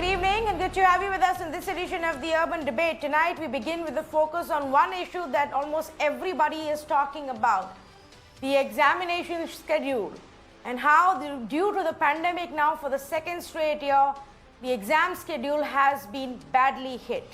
good evening and good to have you with us in this edition of the Urban Debate. Tonight we begin with a focus on one issue that almost everybody is talking about, the examination schedule, and how due to the pandemic now for the second straight year, the exam schedule has been badly hit.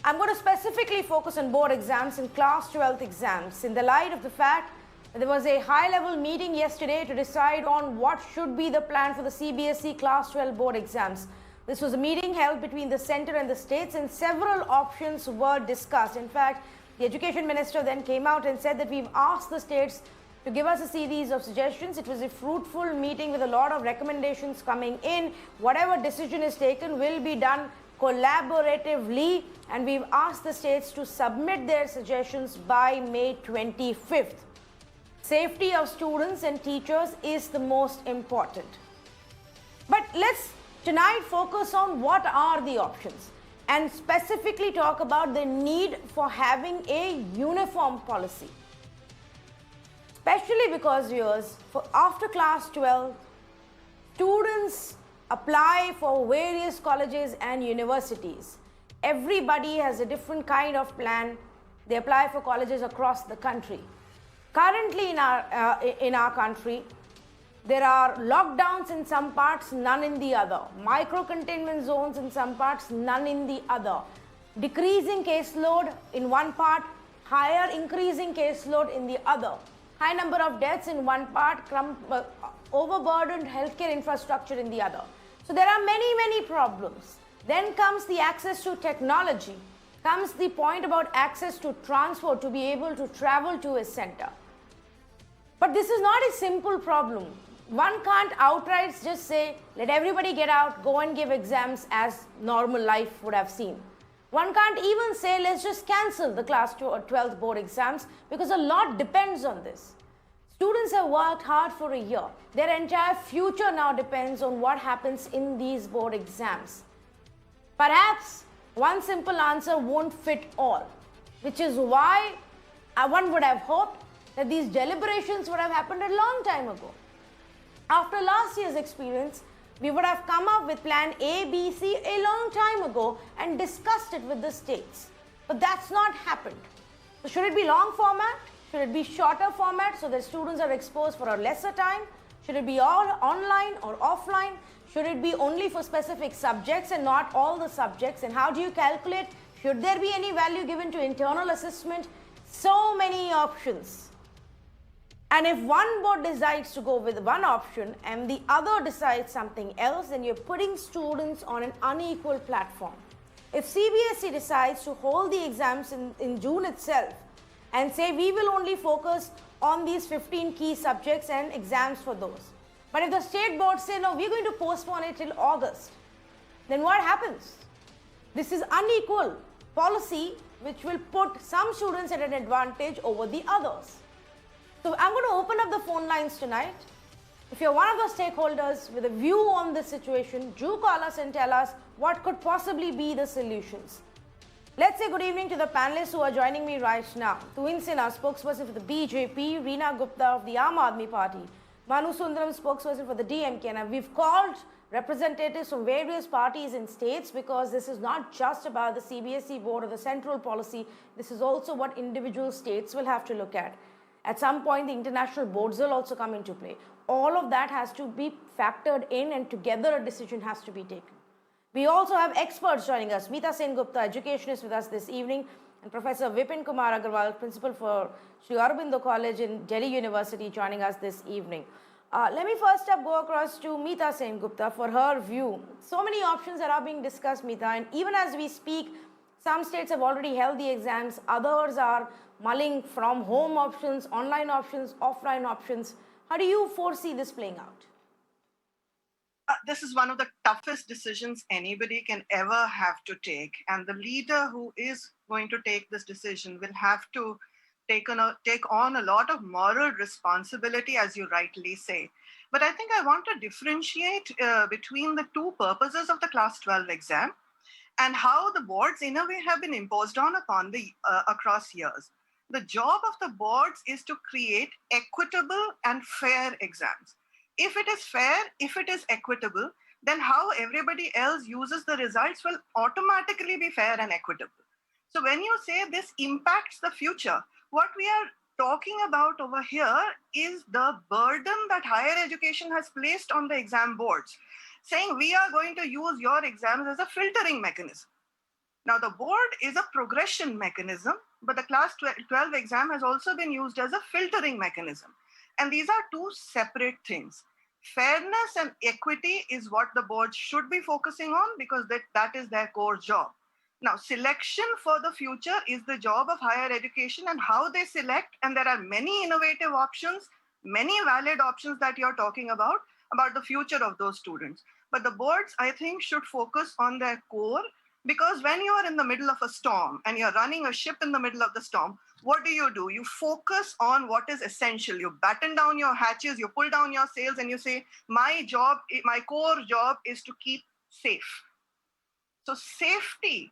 I'm going to specifically focus on board exams and class 12th exams in the light of the fact that there was a high-level meeting yesterday to decide on what should be the plan for the CBSE class 12 board exams. This was a meeting held between the centre and the states, and several options were discussed. In fact, the education minister then came out and said that we've asked the states to give us a series of suggestions. It was a fruitful meeting with a lot of recommendations coming in. Whatever decision is taken will be done collaboratively, and we've asked the states to submit their suggestions by May 25th. Safety of students and teachers is the most important. But let's tonight focus on what are the options and specifically talk about the need for having a uniform policy. Especially because, viewers, for after class 12, students apply for various colleges and universities. Everybody has a different kind of plan. They apply for colleges across the country. Currently in our country, there are lockdowns in some parts, none in the other. Micro-containment zones in some parts, none in the other. Decreasing caseload in one part, higher increasing caseload in the other. High number of deaths in one part, overburdened healthcare infrastructure in the other. So there are many problems. Then comes the access to technology. Comes the point about access to transport to be able to travel to a center. But this is not a simple problem. One can't outright just say, let everybody get out, go and give exams as normal life would have seen. One can't even say, let's just cancel the class 12th board exams, because a lot depends on this. Students have worked hard for a year. Their entire future now depends on what happens in these board exams. Perhaps one simple answer won't fit all, which is why one would have hoped that these deliberations would have happened a long time ago. After last year's experience, we would have come up with plan A, B, C a long time ago and discussed it with the states. But that's not happened. So should it be long format? Should it be shorter format so that students are exposed for a lesser time? Should it be all online or offline? Should it be only for specific subjects and not all the subjects? And how do you calculate? Should there be any value given to internal assessment? So many options. And if one board decides to go with one option and the other decides something else, then you're putting students on an unequal platform. If CBSE decides to hold the exams in June itself and say we will only focus on these 15 key subjects and exams for those, but if the state boards say no, we're going to postpone it till August, then what happens? This is unequal policy which will put some students at an advantage over the others. So I'm going to open up the phone lines tonight. If you're one of the stakeholders with a view on this situation, do call us and tell us what could possibly be the solutions. Let's say good evening to the panelists who are joining me right now. Tuhin Sinha, spokesperson for the BJP, Reena Gupta of the Aam Aadmi Party, Manu Sundaram, spokesperson for the DMK. And we've called representatives from various parties in states because this is not just about the CBSE board or the central policy. This is also what individual states will have to look at. At some point, the international boards will also come into play. All of that has to be factored in, and together a decision has to be taken. We also have experts joining us. Meeta Sengupta, educationist, with us this evening, and Professor Vipin Kumar Agarwal, principal for Sri Aurobindo College in Delhi University, joining us this evening. Let me first up go across to Meeta Sengupta for her view. So many options that are being discussed, Meeta, and even as we speak, some states have already held the exams, others are mulling from home options, online options, offline options. How do you foresee this playing out? This is one of the toughest decisions anybody can ever have to take. And the leader who is going to take this decision will have to take on a lot of moral responsibility, as you rightly say. But I think I want to differentiate between the two purposes of the class 12 exam and how the boards in a way have been imposed upon the across years. The job of the boards is to create equitable and fair exams. If it is fair, if it is equitable, then how everybody else uses the results will automatically be fair and equitable. So when you say this impacts the future, what we are talking about over here is the burden that higher education has placed on the exam boards, saying we are going to use your exams as a filtering mechanism. Now, the board is a progression mechanism, but the class 12 exam has also been used as a filtering mechanism. And these are two separate things. Fairness and equity is what the board should be focusing on because that is their core job. Now, selection for the future is the job of higher education and how they select. And there are many innovative options, many valid options that you're talking about the future of those students. But the boards, I think, should focus on their core, because when you are in the middle of a storm and you're running a ship in the middle of the storm, what do? You focus on what is essential. You batten down your hatches, you pull down your sails, and you say, my core job is to keep safe. So safety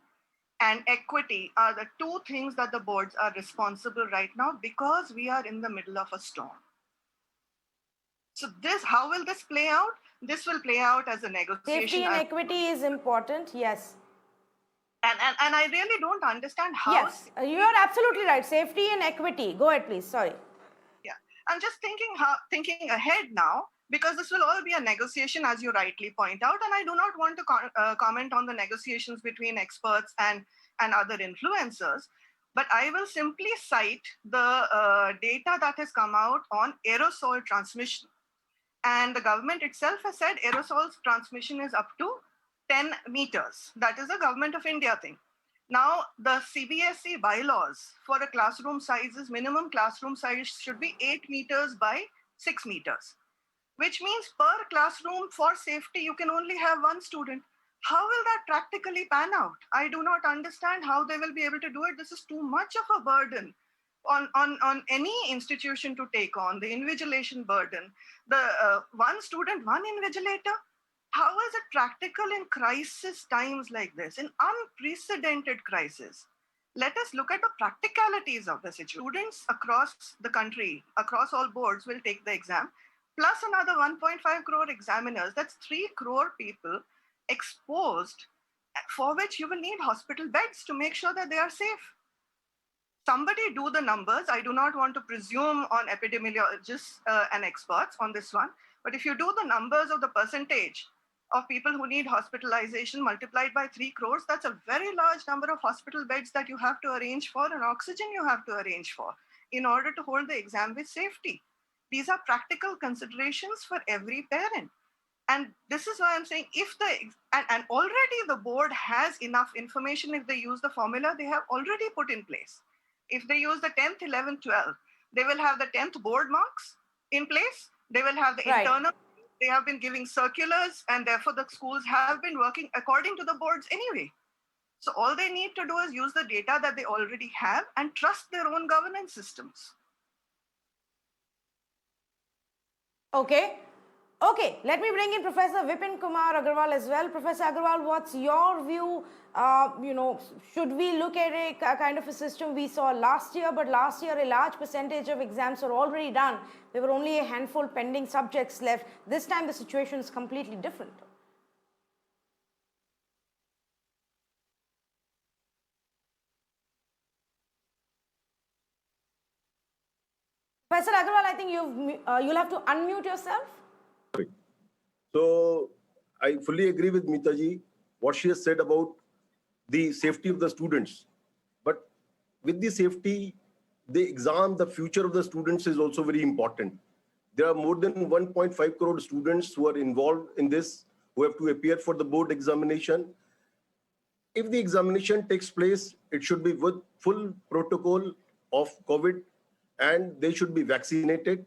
and equity are the two things that the boards are responsible right now because we are in the middle of a storm. So how will this play out? This will play out as a negotiation. Safety and equity is important, yes. And I really don't understand how. Yes, you are absolutely right. Safety and equity. Go ahead, please. Sorry. Yeah, I'm just thinking ahead now, because this will all be a negotiation, as you rightly point out. And I do not want to comment on the negotiations between experts and other influencers. But I will simply cite the data that has come out on aerosol transmission. And the government itself has said aerosol transmission is up to 10 meters. That is a Government of India thing. Now, the CBSE bylaws for a classroom sizes, minimum classroom size should be 8 meters by 6 meters, which means per classroom for safety, you can only have one student. How will that practically pan out? I do not understand how they will be able to do it. This is too much of a burden on any institution to take on, the invigilation burden. The one student, one invigilator. How is it practical in crisis times like this, in unprecedented crisis? Let us look at the practicalities of the situation. Students across the country, across all boards, will take the exam, plus another 1.5 crore examiners. That's 3 crore people exposed, for which you will need hospital beds to make sure that they are safe. Somebody do the numbers. I do not want to presume on epidemiologists and experts on this one, but if you do the numbers of the percentage of people who need hospitalization multiplied by 3 crores, that's a very large number of hospital beds that you have to arrange for and oxygen you have to arrange for in order to hold the exam with safety. These are practical considerations for every parent. And this is why I'm saying and already the board has enough information. If they use the formula they have already put in place. If they use the 10th, 11th, 12th, they will have the 10th board marks in place. They will have the internal. They have been giving circulars, and therefore the schools have been working according to the boards anyway. So all they need to do is use the data that they already have and trust their own governance systems. Okay. Let me bring in Professor Vipin Kumar Agarwal as well. Professor Agarwal, what's your view? Should we look at a kind of a system we saw last year, but last year a large percentage of exams are already done. There were only a handful pending subjects left. This time the situation is completely different. Professor Agarwal, I think you'll have to unmute yourself. So I fully agree with Mitaji, what she has said about the safety of the students. But with the safety, the exam, the future of the students is also very important. There are more than 1.5 crore students who are involved in this, who have to appear for the board examination. If the examination takes place, it should be with full protocol of COVID, and they should be vaccinated.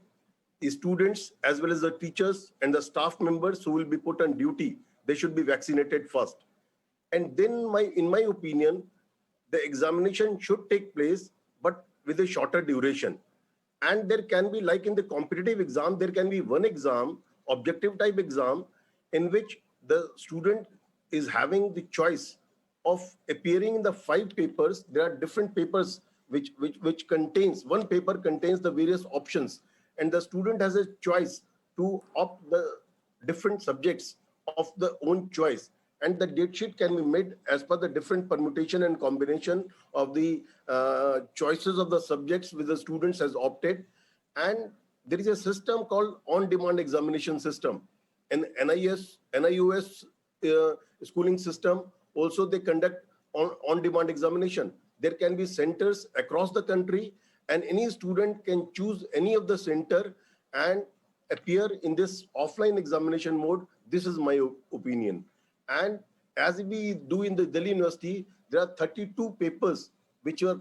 The students, as well as the teachers and the staff members who will be put on duty, they should be vaccinated first. And then, in my opinion, the examination should take place, but with a shorter duration. And there can be, like in the competitive exam, there can be one exam, objective type exam, in which the student is having the choice of appearing in the 5 papers. There are different papers which contains, one paper contains the various options, and the student has a choice to opt the different subjects of the own choice. And the date sheet can be made as per the different permutation and combination of the choices of the subjects which the students has opted. And there is a system called on-demand examination system. And NIOS schooling system, also they conduct on-demand examination. There can be centers across the country, and any student can choose any of the center and appear in this offline examination mode. This is my opinion. And as we do in the Delhi University, there are 32 papers which are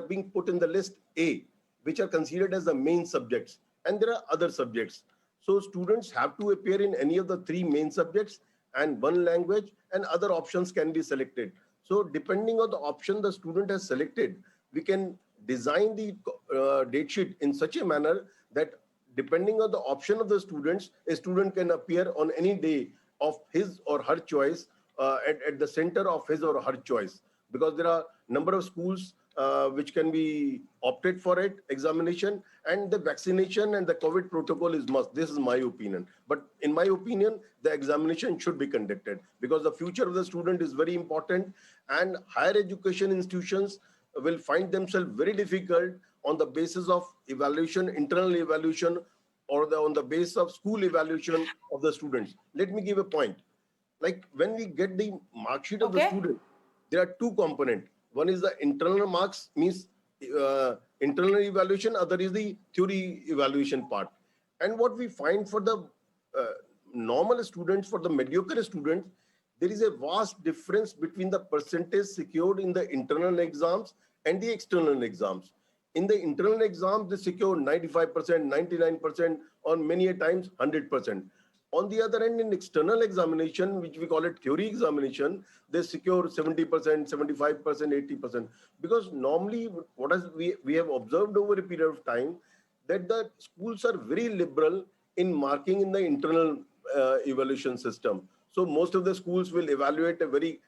being put in the list A, which are considered as the main subjects. And there are other subjects. So students have to appear in any of the 3 main subjects and 1 language, and other options can be selected. So depending on the option the student has selected, we can design the date sheet in such a manner that depending on the option of the students, a student can appear on any day of his or her choice at the center of his or her choice. Because there are number of schools which can be opted for it, examination, and the vaccination and the COVID protocol is must. This is my opinion. But in my opinion, the examination should be conducted because the future of the student is very important, and higher education institutions will find themselves very difficult on the basis of evaluation, internal evaluation, or on the basis of school evaluation of the students. Let me give a point. Like when we get the mark sheet of the student, there are 2 components. One is the internal marks, means internal evaluation, other is the theory evaluation part. And what we find for the normal students, for the mediocre students, there is a vast difference between the percentage secured in the internal exams and the external exams. In the internal exams, they secure 95%, 99%, or many a times 100%. On the other hand, in external examination, which we call it theory examination, they secure 70%, 75%, 80%. Because normally we have observed over a period of time that the schools are very liberal in marking in the internal evaluation system. So most of the schools will evaluate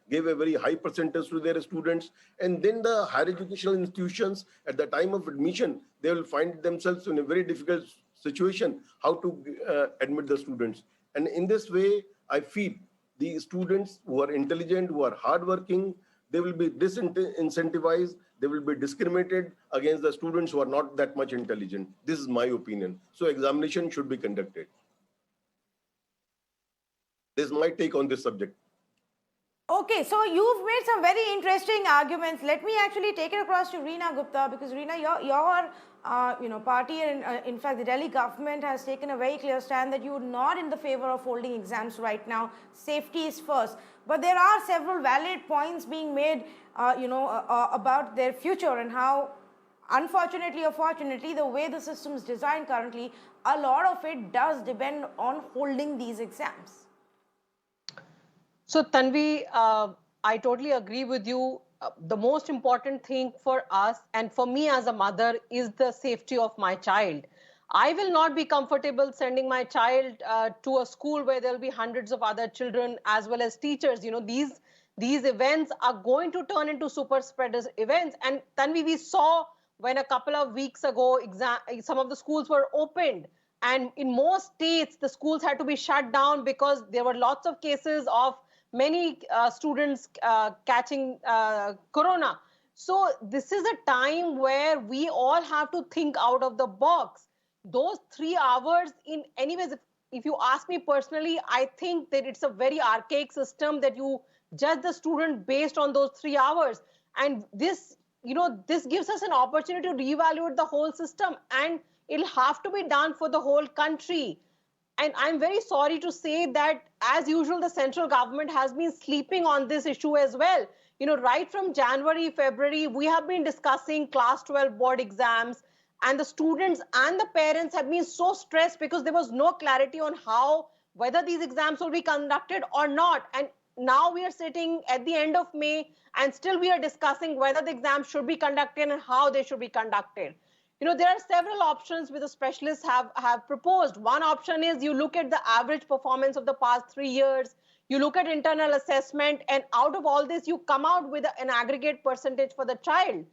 give a very high percentage to their students. And then the higher educational institutions at the time of admission, they will find themselves in a very difficult situation, how to admit the students. And in this way, I feel the students who are intelligent, who are hardworking, they will be disincentivized, they will be discriminated against the students who are not that much intelligent. This is my opinion. So examination should be conducted. This is my take on this subject. Okay, so you've made some very interesting arguments. Let me actually take it across to Reena Gupta, because Reena, your party and in fact the Delhi government has taken a very clear stand that you're not in the favor of holding exams right now. Safety is first, but there are several valid points being made, about their future and how, unfortunately or fortunately, the way the system is designed currently, a lot of it does depend on holding these exams. So Tanvi, I totally agree with you. The most important thing for us and for me as a mother is the safety of my child. I will not be comfortable sending my child to a school where there will be hundreds of other children as well as teachers. You know, these events are going to turn into super spreaders events. And Tanvi, we saw when a couple of weeks ago, some of the schools were opened. And in most states, the schools had to be shut down because there were lots of cases of many students catching corona. So this is a time where we all have to think out of the box. Those 3 hours, anyways, if you ask me personally, I think that it's a very archaic system that you judge the student based on those 3 hours. And this gives us an opportunity to reevaluate the whole system, and it'll have to be done for the whole country. And I'm very sorry to say that, as usual, the central government has been sleeping on this issue as well. You know, right from January, February, we have been discussing class 12 board exams, and the students and the parents have been so stressed because there was no clarity on whether these exams will be conducted or not. And now we are sitting at the end of May, and still we are discussing whether the exams should be conducted and how they should be conducted. You know, there are several options which the specialists have proposed. One option is you look at the average performance of the past 3 years, you look at internal assessment, and out of all this, you come out with an aggregate percentage for the child.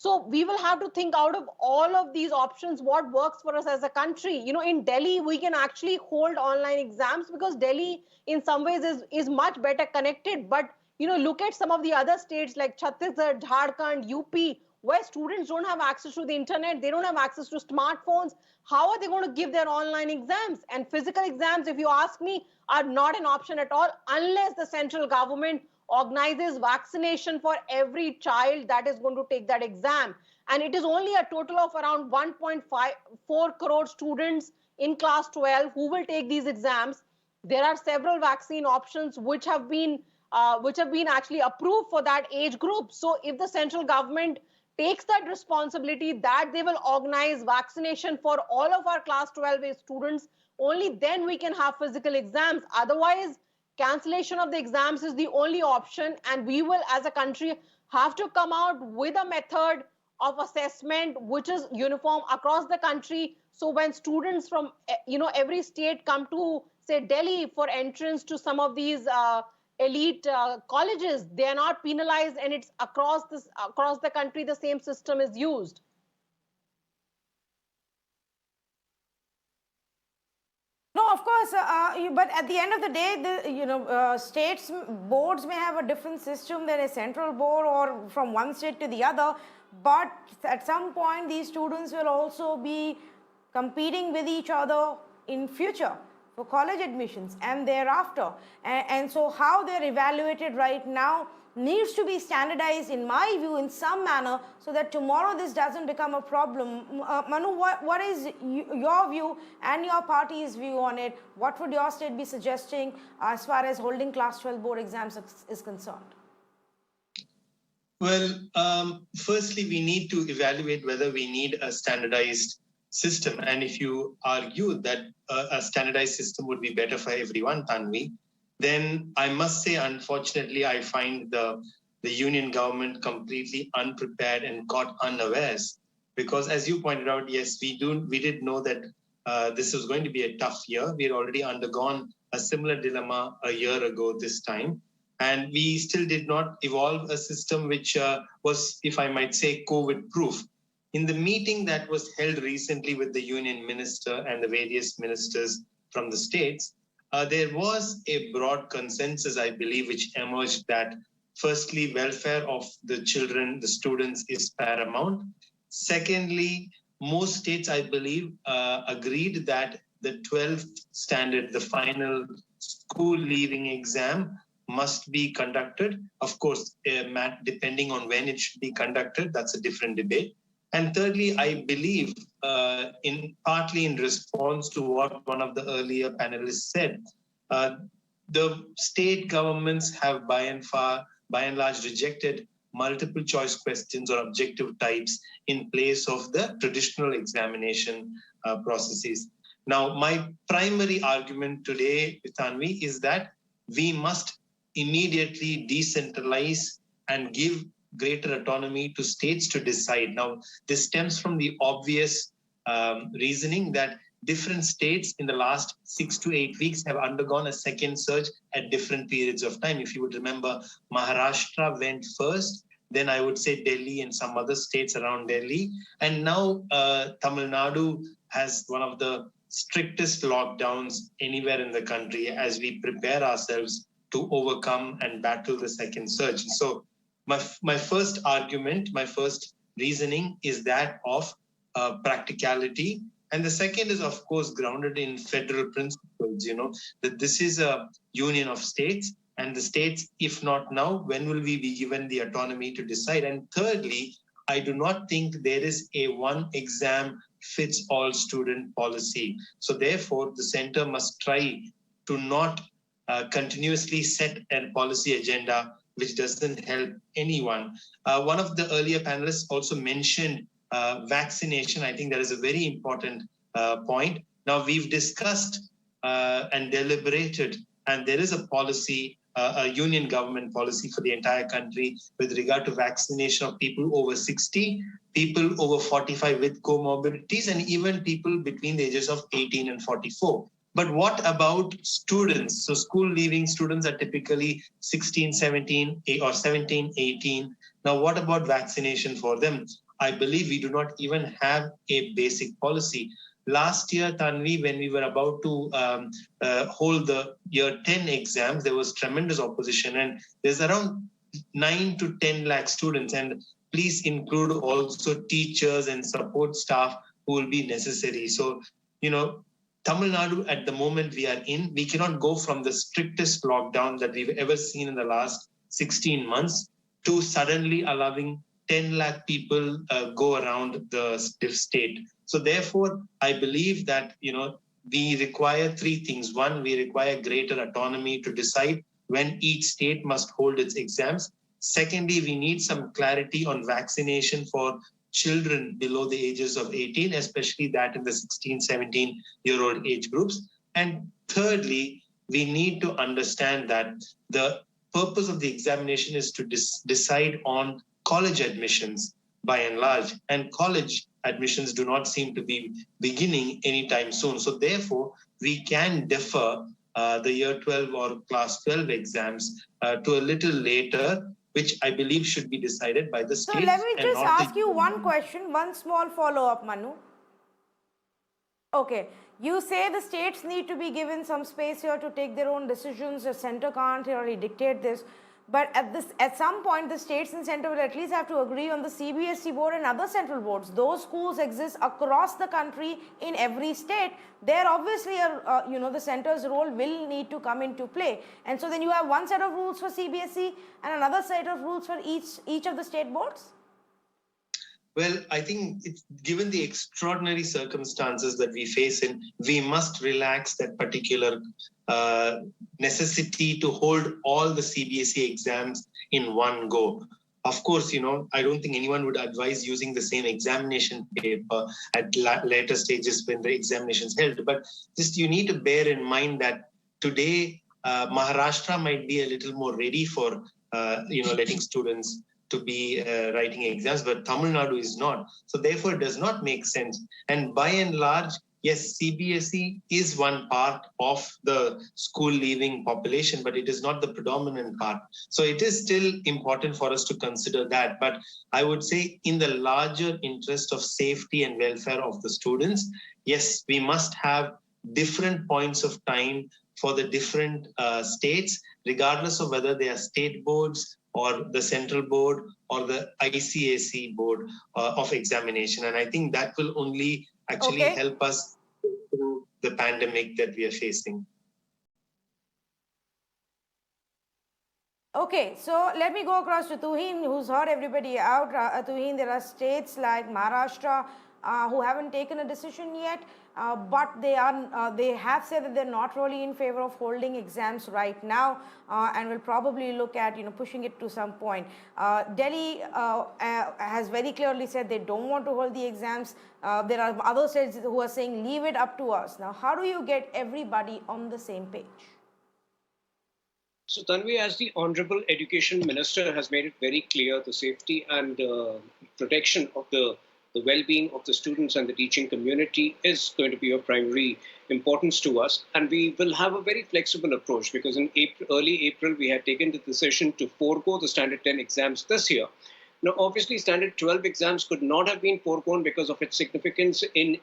So we will have to think out of all of these options, what works for us as a country. In Delhi, we can actually hold online exams because Delhi in some ways is much better connected. But, look at some of the other states like Chhattisgarh, Jharkhand, UP, where students don't have access to the internet, they don't have access to smartphones. How are they going to give their online exams? And physical exams, if you ask me, are not an option at all unless the central government organizes vaccination for every child that is going to take that exam. And it is only a total of around 1.54 crore students in class 12 who will take these exams. There are several vaccine options which have been actually approved for that age group. So if the central government takes that responsibility that they will organize vaccination for all of our class 12 students, only then we can have physical exams. Otherwise, cancellation of the exams is the only option, and we will as a country have to come out with a method of assessment which is uniform across the country. So when students from every state come to say Delhi for entrance to some of these elite colleges, they are not penalized, and it's across the country the same system is used. No, of course, but at the end of the day, states boards may have a different system than a central board or from one state to the other. But at some point, these students will also be competing with each other in future for college admissions and thereafter. And so how they're evaluated right now needs to be standardized, in my view, in some manner, so that tomorrow this doesn't become a problem. Manu, what is your view and your party's view on it? What would your state be suggesting as far as holding class 12 board exams is concerned? Well, firstly, we need to evaluate whether we need a standardized system. And if you argue that a standardized system would be better for everyone, Tanvi, then I must say, unfortunately, I find the union government completely unprepared and caught unawares. Because as you pointed out, yes, we did know that this was going to be a tough year. We had already undergone a similar dilemma a year ago this time. And we still did not evolve a system which was, if I might say, COVID-proof. In the meeting that was held recently with the union minister and the various ministers from the states, there was a broad consensus, I believe, which emerged that firstly, welfare of the children, the students is paramount. Secondly, most states, I believe, agreed that the 12th standard, the final school leaving exam, must be conducted. Of course, depending on when it should be conducted, that's a different debate. And thirdly, I believe, partly in response to what one of the earlier panelists said, the state governments have by and large rejected multiple choice questions or objective types in place of the traditional examination processes. Now, my primary argument today, Tanvi, is that we must immediately decentralize and give greater autonomy to states to decide. Now, this stems from the obvious reasoning that different states in the last 6 to 8 weeks have undergone a second surge at different periods of time. If you would remember, Maharashtra went first, then I would say Delhi and some other states around Delhi. And now Tamil Nadu has one of the strictest lockdowns anywhere in the country as we prepare ourselves to overcome and battle the second surge. So my first argument, my first reasoning is that of practicality. And the second is, of course, grounded in federal principles, that this is a union of states, and the states, if not now, when will we be given the autonomy to decide? And thirdly, I do not think there is a one exam fits all student policy. So therefore, the center must try to not continuously set a policy agenda which doesn't help anyone. One of the earlier panelists also mentioned vaccination. I think that is a very important point. Now, we've discussed and deliberated, and there is a policy, a union government policy for the entire country with regard to vaccination of people over 60, people over 45 with comorbidities, and even people between the ages of 18 and 44. But what about students? So school leaving students are typically 16, 17, or 17, 18. Now, what about vaccination for them? I believe we do not even have a basic policy. Last year, Tanvi, when we were about to hold the year 10 exams, there was tremendous opposition, and there's around 9 to 10 lakh students. And please include also teachers and support staff who will be necessary. So, Tamil Nadu at the moment we are in, we cannot go from the strictest lockdown that we've ever seen in the last 16 months to suddenly allowing 10 lakh people go around the state. So therefore, I believe that, we require three things. One, we require greater autonomy to decide when each state must hold its exams. Secondly, we need some clarity on vaccination for children below the ages of 18, especially that in the 16, 17-year-old age groups. And thirdly, we need to understand that the purpose of the examination is to decide on college admissions by and large, and college admissions do not seem to be beginning anytime soon. So therefore, we can defer the year 12 or class 12 exams to a little later, which I believe should be decided by the states. So let me just ask you one question, one small follow-up, Manu. Okay, you say the states need to be given some space here to take their own decisions. The center can't really dictate this. But at some point, the states and center will at least have to agree on the CBSE board and other central boards. Those schools exist across the country in every state. There obviously, the center's role will need to come into play. And so then you have one set of rules for CBSE and another set of rules for each of the state boards? Well, I think given the extraordinary circumstances that we face we must relax that particular necessity to hold all the CBSE exams in one go. Of course, I don't think anyone would advise using the same examination paper at later stages when the examination is held. But just you need to bear in mind that today, Maharashtra might be a little more ready for, letting students to be writing exams, but Tamil Nadu is not. So therefore, it does not make sense. And by and large, yes, CBSE is one part of the school leaving population, but it is not the predominant part. So it is still important for us to consider that. But I would say in the larger interest of safety and welfare of the students, yes, we must have different points of time for the different states, regardless of whether they are state boards or the central board or the ICAC board of examination. And I think that will only actually help us through the pandemic that we are facing. Okay, so let me go across to Tuhin, who's heard everybody out. Tuhin, there are states like Maharashtra who haven't taken a decision yet, but they have said that they're not really in favor of holding exams right now, and will probably look at pushing it to some point. Delhi has very clearly said they don't want to hold the exams. There are other states who are saying leave it up to us. Now, how do you get everybody on the same page? So Tanvi, as the Honorable Education Minister has made it very clear, the safety and protection of the well-being of the students and the teaching community is going to be of primary importance to us. And we will have a very flexible approach because in early April, we had taken the decision to forego the Standard 10 exams this year. Now, obviously, Standard 12 exams could not have been foregone because of its significance in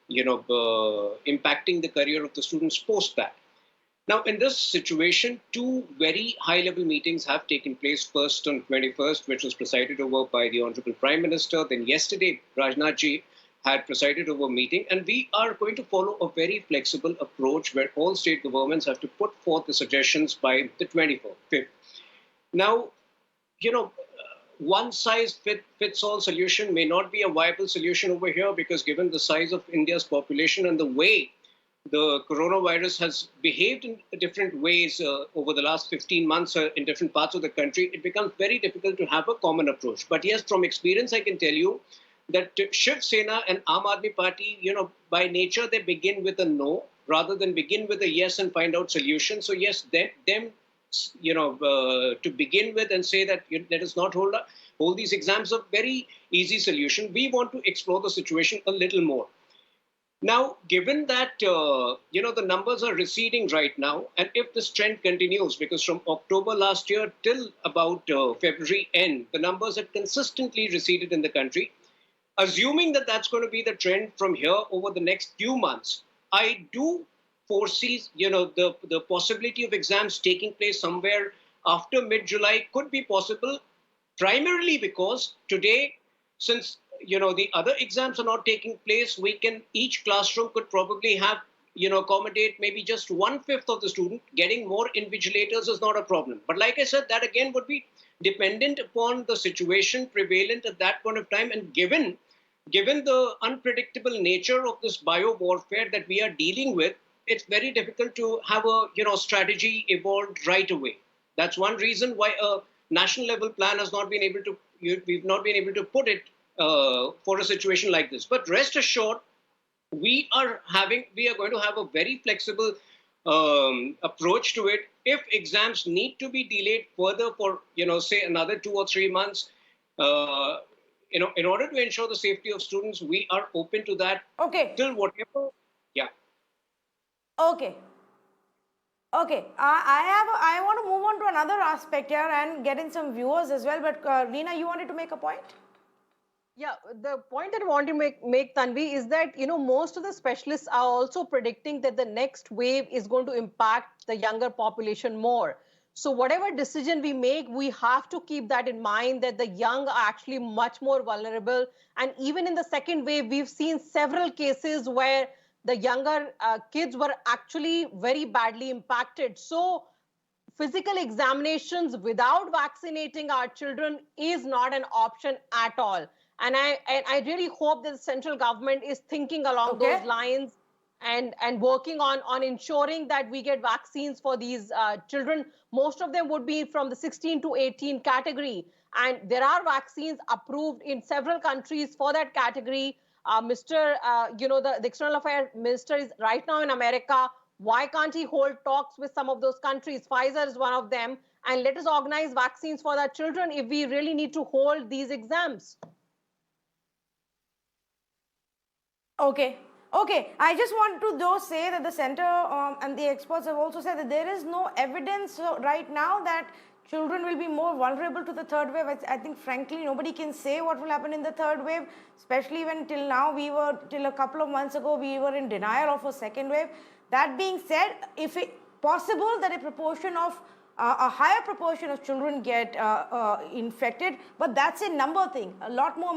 impacting the career of the students post that. Now, in this situation, two very high-level meetings have taken place. First on 21st, which was presided over by the Honorable Prime Minister. Then yesterday, Rajnath Ji had presided over a meeting. And we are going to follow a very flexible approach where all state governments have to put forth the suggestions by the 24th. Now, one-size-fits-all solution may not be a viable solution over here because given the size of India's population and the way the coronavirus has behaved in different ways over the last 15 months in different parts of the country, it becomes very difficult to have a common approach. But yes, from experience, I can tell you that Shiv Sena and Aam Aadmi Party, by nature, they begin with a no rather than begin with a yes and find out solutions. So yes, them to begin with and say that let us not hold these exams, a very easy solution. We want to explore the situation a little more. Now, given that the numbers are receding right now, and if this trend continues, because from October last year till about February end, the numbers had consistently receded in the country. Assuming that that's going to be the trend from here over the next few months, I do foresee, the possibility of exams taking place somewhere after mid-July could be possible, primarily because today, since the other exams are not taking place, each classroom could probably have accommodate maybe just 1/5 of the student. Getting more invigilators is not a problem, but like I said, that again would be dependent upon the situation prevalent at that point of time, and given the unpredictable nature of this bio warfare that we are dealing with, it's very difficult to have a strategy evolved right away. That's one reason why a national level plan has not been able to we've not been able to put it for a situation like this. But rest assured, we are going to have a very flexible approach to it. If exams need to be delayed further for say another 2 or 3 months, in order to ensure the safety of students, we are open to that. Okay. Till whatever. Yeah. Okay. Okay, I want to move on to another aspect here and get in some viewers as well. But Reena, you wanted to make a point? Yeah, the point that I want to make Tanvi is that most of the specialists are also predicting that the next wave is going to impact the younger population more. So whatever decision we make, we have to keep that in mind, that the young are actually much more vulnerable. And even in the second wave, we've seen several cases where the younger kids were actually very badly impacted. So physical examinations without vaccinating our children is not an option at all. And I really hope that the central government is thinking along those lines and working on ensuring that we get vaccines for these children. Most of them would be from the 16 to 18 category. And there are vaccines approved in several countries for that category. The External Affairs Minister is right now in America. Why can't he hold talks with some of those countries? Pfizer is one of them. And let us organize vaccines for our children if we really need to hold these exams. Okay. Okay, I just want to though say that the center and the experts have also said that there is no evidence right now that children will be more vulnerable to the third wave. I think frankly nobody can say what will happen in the third wave, especially when till now till a couple of months ago we were in denial of a second wave. That being said, if it possible that a higher proportion of children get infected, but that's a number thing.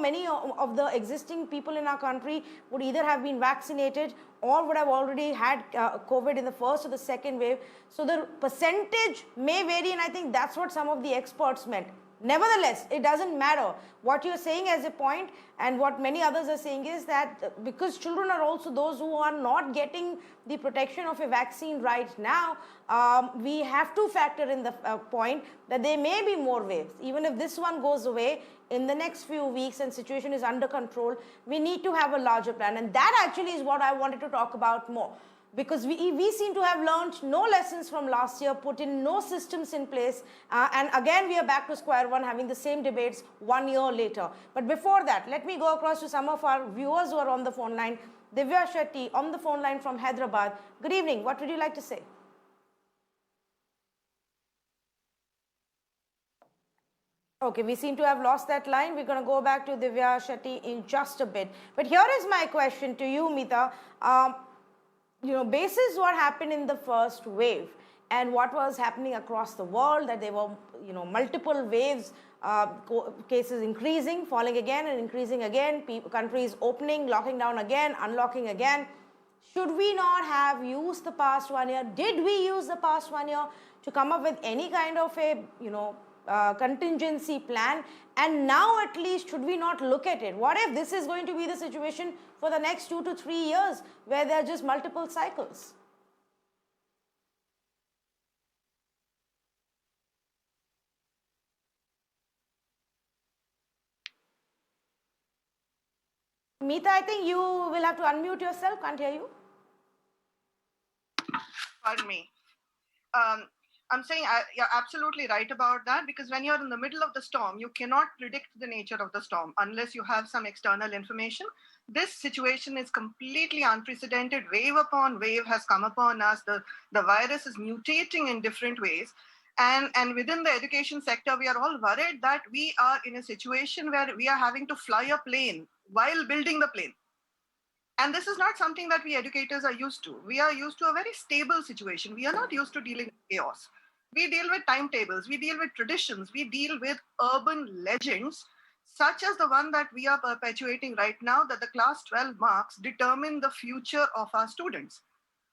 Many of the existing people in our country would either have been vaccinated or would have already had COVID in the first or the second wave. So the percentage may vary, and I think that's what some of the experts meant. Nevertheless, it doesn't matter. What you're saying as a point and what many others are saying is that because children are also those who are not getting the protection of a vaccine right now, we have to factor in the point that there may be more waves. Even if this one goes away in the next few weeks and situation is under control, we need to have a larger plan. And that actually is what I wanted to talk about more. Because we seem to have learned no lessons from last year, put in no systems in place, and again we are back to square one, having the same debates 1 year later. But before that, let me go across to some of our viewers who are on the phone line. Divya Shetty on the phone line from Hyderabad. Good evening. What would you like to say? Okay, we seem to have lost that line. We're going to go back to Divya Shetty in just a bit. But here is my question to you, Mita. Basis what happened in the first wave and what was happening across the world, that there were, multiple waves, cases increasing, falling again and increasing again, countries opening, locking down again, unlocking again. Should we not have used the past 1 year? Did we use the past 1 year to come up with any kind of a, contingency plan? And now at least should we not look at it? What if this is going to be the situation for the next 2 to 3 years where there are just multiple cycles? Meeta, I think you will have to unmute yourself. Can't hear you. Pardon me. I'm saying you're absolutely right about that, because when you're in the middle of the storm, you cannot predict the nature of the storm unless you have some external information. This situation is completely unprecedented. Wave upon wave has come upon us. The virus is mutating in different ways. And within the education sector, we are all worried that we are in a situation where we are having to fly a plane while building the plane. And this is not something that we educators are used to. We are used to a very stable situation. We are not used to dealing with chaos. We deal with timetables, we deal with traditions, we deal with urban legends, such as the one that we are perpetuating right now, that the class 12 marks determine the future of our students.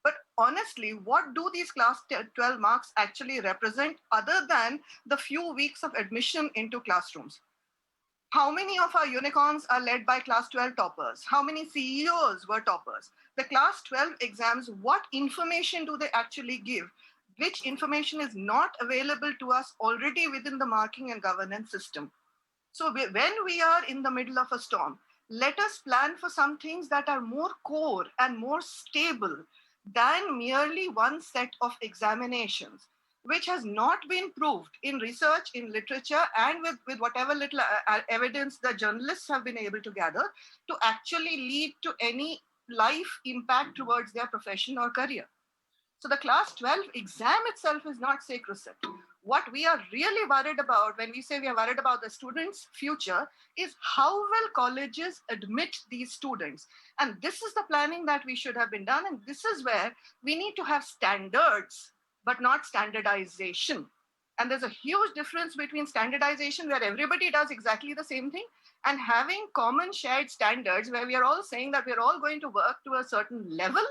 But honestly, what do these class 12 marks actually represent other than the few weeks of admission into classrooms? How many of our unicorns are led by class 12 toppers? How many CEOs were toppers? The class 12 exams, what information do they actually give? Which information is not available to us already within the marking and governance system? So when we are in the middle of a storm, let us plan for some things that are more core and more stable than merely one set of examinations, which has not been proved in research, in literature, and with whatever little evidence the journalists have been able to gather to actually lead to any life impact towards their profession or career. So the class 12 exam itself is not sacrosanct. What we are really worried about when we say we are worried about the students' future is how will colleges admit these students. And this is the planning that we should have been done. And this is where we need to have standards, but not standardization. And there's a huge difference between standardization, where everybody does exactly the same thing, and having common shared standards where we are all saying that we're all going to work to a certain level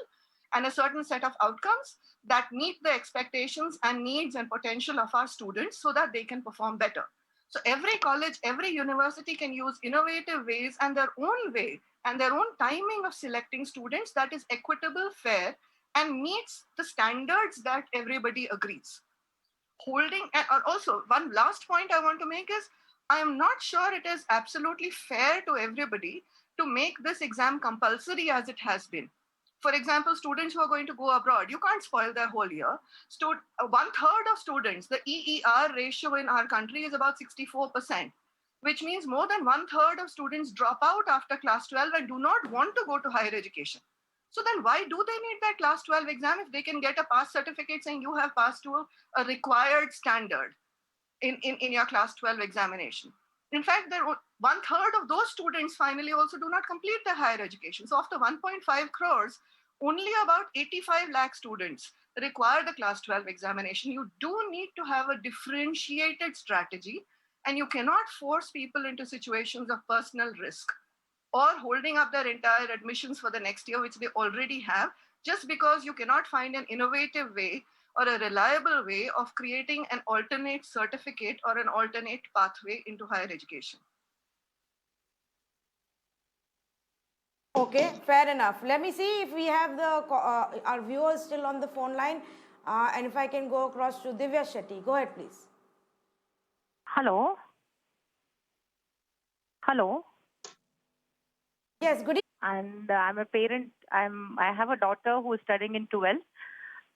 and a certain set of outcomes that meet the expectations and needs and potential of our students so that they can perform better. So every college, every university can use innovative ways and their own way and their own timing of selecting students that is equitable, fair, and meets the standards that everybody agrees. Holding, and also one last point I want to make is, I am not sure it is absolutely fair to everybody to make this exam compulsory as it has been. For example, students who are going to go abroad, you can't spoil their whole year. 1/3 of students, the EER ratio in our country is about 64%, which means more than 1/3 of students drop out after class 12 and do not want to go to higher education. So then why do they need that class 12 exam if they can get a pass certificate saying you have passed to a required standard in your class 12 examination? In fact, 1/3 of those students finally also do not complete their higher education. So after 1.5 crores, only about 85 lakh students require the class 12 examination. You do need to have a differentiated strategy, and you cannot force people into situations of personal risk or holding up their entire admissions for the next year, which they already have, just because you cannot find an innovative way or a reliable way of creating an alternate certificate or an alternate pathway into higher education. Okay, fair enough. Let me see if we have our viewers still on the phone line, and if I can go across to Divya Shetty. Go ahead, please. Hello. Hello. Yes, good evening. And I'm a parent. I have a daughter who is studying in 12th,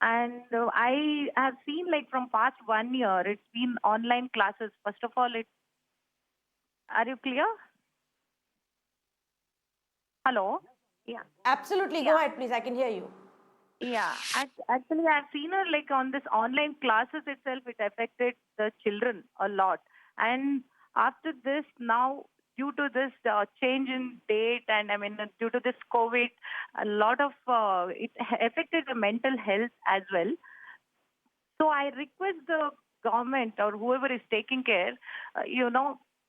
and I have seen, like, from past 1 year, it's been online classes. First of all, are you clear? Hello. Yeah. Absolutely. Go ahead, please. I can hear you. Yeah. Actually, I've seen her, like, on this online classes itself. It affected the children a lot, and after this now, due to this change in date, and I mean due to this COVID, a lot of it affected the mental health as well. So I request the government or whoever is taking care,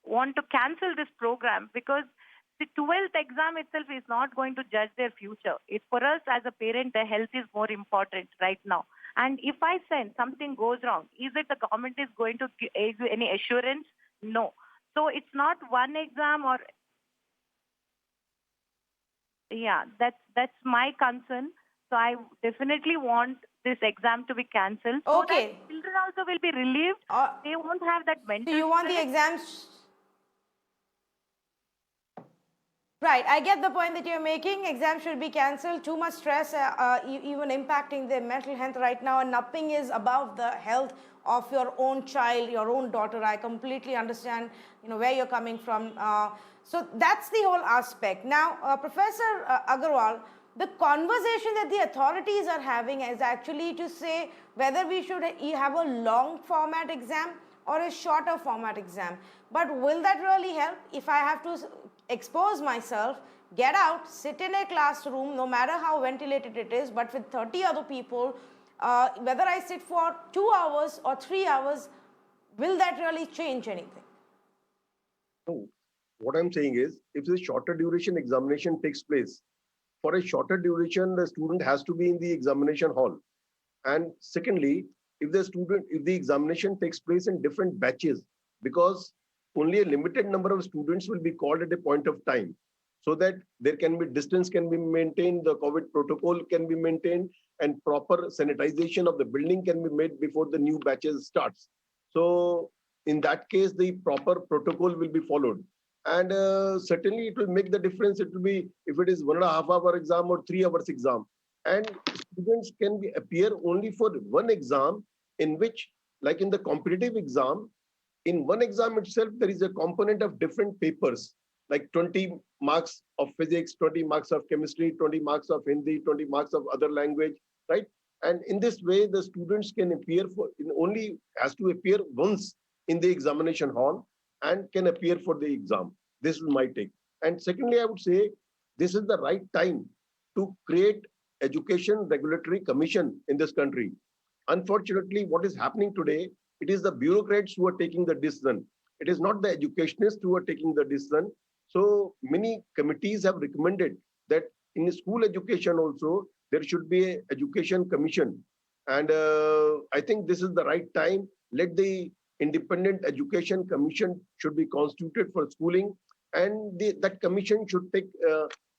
want to cancel this program, because the 12th exam itself is not going to judge their future. It's for us as a parent, the health is more important right now. And if I send something goes wrong, is it the government is going to give any assurance? No. So it's not one exam or, yeah, that's my concern. So I definitely want this exam to be cancelled. So Okay. that children also will be relieved. They won't have that mental So you want the stress. exams? Right, I get the point that you're making. Exams should be cancelled. Too much stress, even impacting their mental health right now, and nothing is above the health of your own child, your own daughter. I completely understand, where you're coming from. So that's the whole aspect. Now, Professor Agarwal, the conversation that the authorities are having is actually to say whether we should have a long format exam or a shorter format exam. But will that really help if I have to expose myself, get out, sit in a classroom, no matter how ventilated it is, but with 30 other people, whether I sit for 2 hours or 3 hours, will that really change anything? No. What I'm saying is, if the shorter duration examination takes place, for a shorter duration, the student has to be in the examination hall. And secondly, if the examination takes place in different batches, because only a limited number of students will be called at a point of time, so that there can be distance can be maintained, the COVID protocol can be maintained, and proper sanitization of the building can be made before the new batches starts. So in that case, the proper protocol will be followed. And certainly it will make the difference. It will be if it is 1.5 hour exam or 3 hours exam. And students can appear only for one exam, in which, like in the competitive exam, in one exam itself, there is a component of different papers, like 20 marks of physics, 20 marks of chemistry, 20 marks of Hindi, 20 marks of other language, right? And in this way, the students can appear only has to appear once in the examination hall and can appear for the exam. This is my take. And secondly, I would say this is the right time to create education regulatory commission in this country. Unfortunately, what is happening today, it is the bureaucrats who are taking the decision. It is not the educationists who are taking the decision. So many committees have recommended that in school education also, there should be an education commission. And I think this is the right time. Let the independent education commission should be constituted for schooling, and that commission should take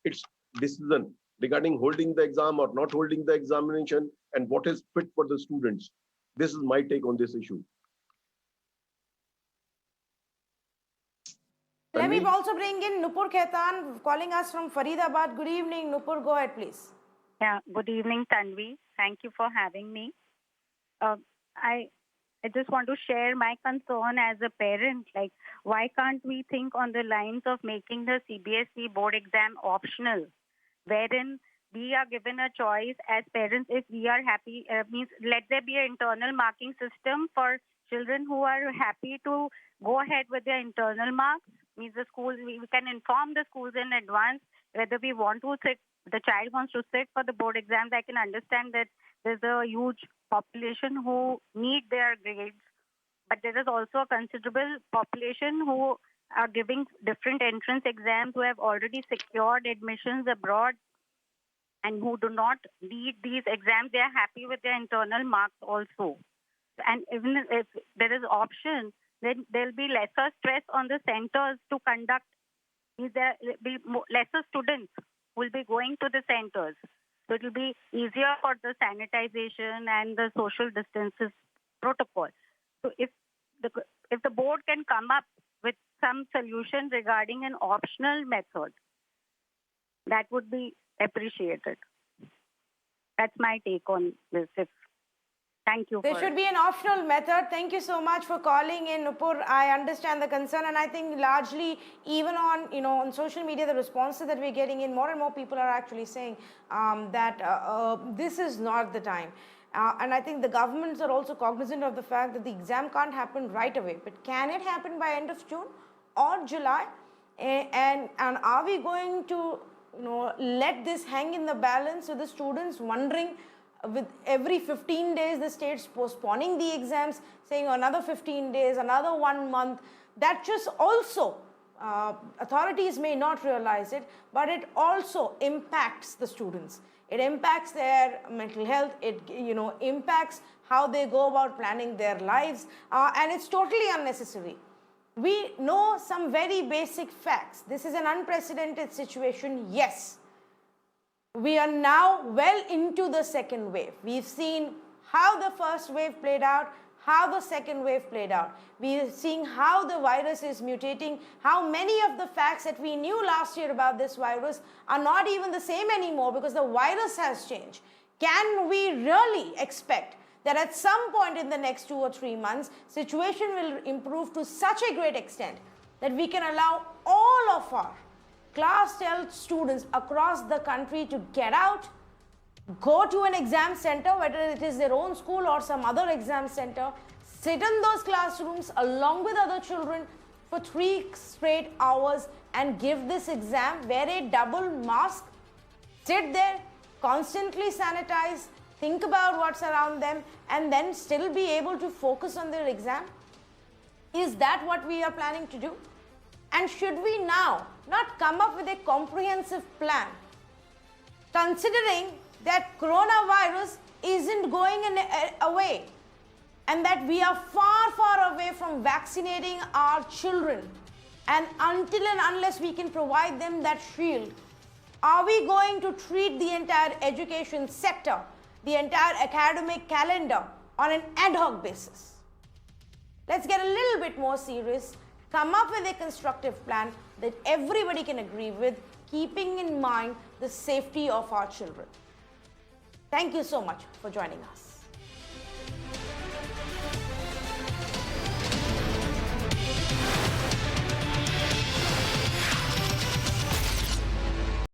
its decision regarding holding the exam or not holding the examination and what is fit for the students. This is my take on this issue. Let me also bring in Nupur Khaitan calling us from Faridabad. Good evening, Nupur. Go ahead, please. Yeah, good evening, Tanvi. Thank you for having me. I just want to share my concern as a parent. Like, why can't we think on the lines of making the CBSE board exam optional, wherein we are given a choice as parents if we are happy, means let there be an internal marking system for children who are happy to go ahead with their internal marks. Means the school, we can inform the schools in advance whether we want to sit, the child wants to sit for the board exams. I can understand that there's a huge population who need their grades, but there is also a considerable population who are giving different entrance exams, who have already secured admissions abroad and who do not need these exams. They are happy with their internal marks also. And even if there is option, then there will be lesser stress on the centers to conduct. There will be lesser students will be going to the centers. So it will be easier for the sanitization and the social distances protocol. So if the board can come up with some solution regarding an optional method, that would be appreciated. That's my take on this. Thank you. There should be an optional method. Thank you so much for calling in, Nupur. I understand the concern, and I think largely, even on on social media, the responses that we're getting in, more and more people are actually saying that this is not the time. And I think the governments are also cognizant of the fact that the exam can't happen right away. But can it happen by end of June or July? And are we going to let this hang in the balance with the students wondering? With every 15 days, the state's postponing the exams, saying another 15 days, another 1 month. That just also, authorities may not realize it, but it also impacts the students. It impacts their mental health. It impacts how they go about planning their lives, and it's totally unnecessary. We know some very basic facts. This is an unprecedented situation, yes. We are now well into the second wave. We've seen how the first wave played out, how the second wave played out. We are seeing how the virus is mutating, how many of the facts that we knew last year about this virus are not even the same anymore because the virus has changed. Can we really expect that at some point in the next 2 or 3 months, situation will improve to such a great extent that we can allow all of our class 12 students across the country to get out, go to an exam center, whether it is their own school or some other exam center, sit in those classrooms along with other children for 3 straight hours and give this exam, wear a double mask, sit there, constantly sanitize, think about what's around them, and then still be able to focus on their exam? Is that what we are planning to do? And should we now not come up with a comprehensive plan, considering that coronavirus isn't going away and that we are far, far away from vaccinating our children, and until and unless we can provide them that shield, are we going to treat the entire education sector, the entire academic calendar on an ad hoc basis? Let's get a little bit more serious, come up with a constructive plan that everybody can agree with, keeping in mind the safety of our children. Thank you so much for joining us.